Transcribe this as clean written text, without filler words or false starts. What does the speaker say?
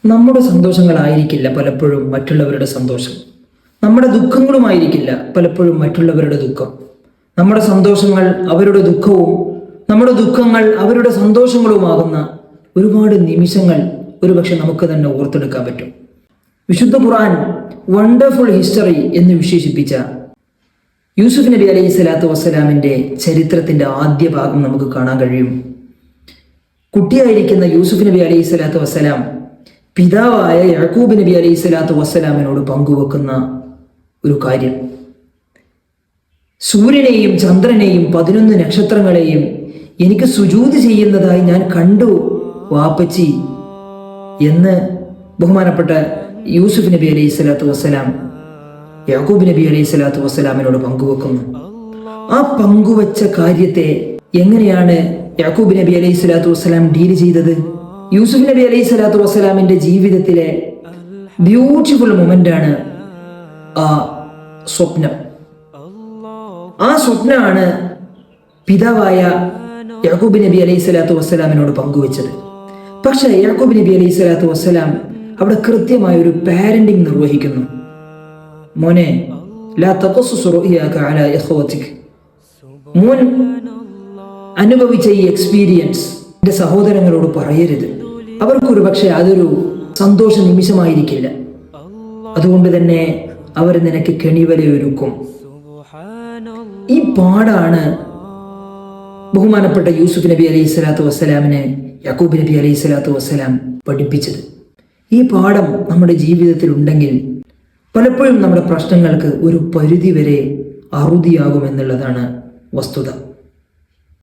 നമ്മുടെ സന്തോഷങ്ങളായിരിക്കില്ല പലപ്പോഴും മറ്റുള്ളവരുടെ സന്തോഷം. നമ്മുടെ ദുഃഖങ്ങളുമായിരിക്കില്ല പലപ്പോഴും മറ്റുള്ളവരുടെ ദുഃഖം. നമ്മുടെ സന്തോഷങ്ങൾ അവരുടെ ദുഃഖവും നമ്മുടെ ദുഃഖങ്ങൾ അവരുടെ സന്തോഷങ്ങളുമാകുന്ന ഒരുപാട് നിമിഷങ്ങൾ ഒരുപക്ഷെ നമുക്ക് തന്നെ ഓർത്തെടുക്കാൻ പറ്റും. വിശുദ്ധ ഖുർആൻ വണ്ടർഫുൾ ഹിസ്റ്ററി എന്ന് വിശേഷിപ്പിച്ച യൂസുഫ് നബി അലൈഹി സ്വലാത്തു വസ്സലാമിൻ്റെ ചരിത്രത്തിൻ്റെ ആദ്യ ഭാഗം നമുക്ക് കാണാൻ കഴിയും. കുട്ടിയായിരിക്കുന്ന യൂസുഫ് നബി അലൈഹി സ്വലാത്തു വസ്സലാം പിതാവായ യാക്കൂബ് നബി അലൈഹി സ്വലാത്തു വസ്സലാമിനോട് പങ്കുവെക്കുന്ന ഒരു കാര്യം, സൂര്യനെയും ചന്ദ്രനെയും 11 നക്ഷത്രങ്ങളെയും എനിക്ക് സുജൂദ് ചെയ്യുന്നതായി ഞാൻ കണ്ടു വാപ്പച്ചി എന്ന് ബഹുമാനപ്പെട്ട യൂസുഫ് നബി അലൈഹി സ്വലാത്തു വസ്സലാം യാക്കൂബ് നബി അലൈഹി സ്വലാത്തു വസ്സലാമിനോട് പങ്കുവെക്കുന്നു. ആ പങ്കുവച്ച കാര്യത്തെ എങ്ങനെയാണ് യാക്കൂബ് നബി അലൈഹി സ്വലാത്തു വസ്സലാം ഡീൽ ചെയ്തത്? യൂസുഫ് നബി അലൈഹി സ്വലാത്തു വസ്സലാമിന്റെ ജീവിതത്തിലെ ബ്യൂട്ടിഫുൾ മൊമെന്റാണ് ആ സ്വപ്നം. ആ സ്വപ്നമാണ് പിതാവായ യാക്കൂബ് നബി അലൈഹി സ്വലാത്തു വസ്സലാമിനോട് പങ്കുവെച്ചത്. പക്ഷെ യാക്കൂബ് നബി അലൈഹി സ്വലാത്തു വസ്സലാം അവിടെ കൃത്യമായ ഒരു പാരന്റിങ് നിർവഹിക്കുന്നു. മോനെ, ലാ തഖസ്സുസ് റുഅ്യാക അലാ ഇഖ്വതിക്, മോൻ അനുഭവിച്ച ഈ എക്സ്പീരിയൻസ് എൻ്റെ സഹോദരങ്ങളോട് പറയരുത്. അവർക്കൊരു പക്ഷെ അതൊരു സന്തോഷ നിമിഷമായിരിക്കില്ല. അതുകൊണ്ട് തന്നെ അവർ നിനക്ക് കെണിവലയൊരുക്കും. ഈ പാടാണ് ബഹുമാനപ്പെട്ട യൂസുഫ് നബി അലൈഹി സ്വലാത്തു വസ്സലാമിനെ യാക്കൂബ് നബി അലൈഹി സ്വലാത്തു വസ്സലാം പഠിപ്പിച്ചത്. ഈ പാഠം നമ്മുടെ ജീവിതത്തിൽ ഉണ്ടെങ്കിൽ പലപ്പോഴും നമ്മുടെ പ്രശ്നങ്ങൾക്ക് ഒരു പരിധി വരെ അറുതിയാകുമെന്നുള്ളതാണ് വസ്തുത.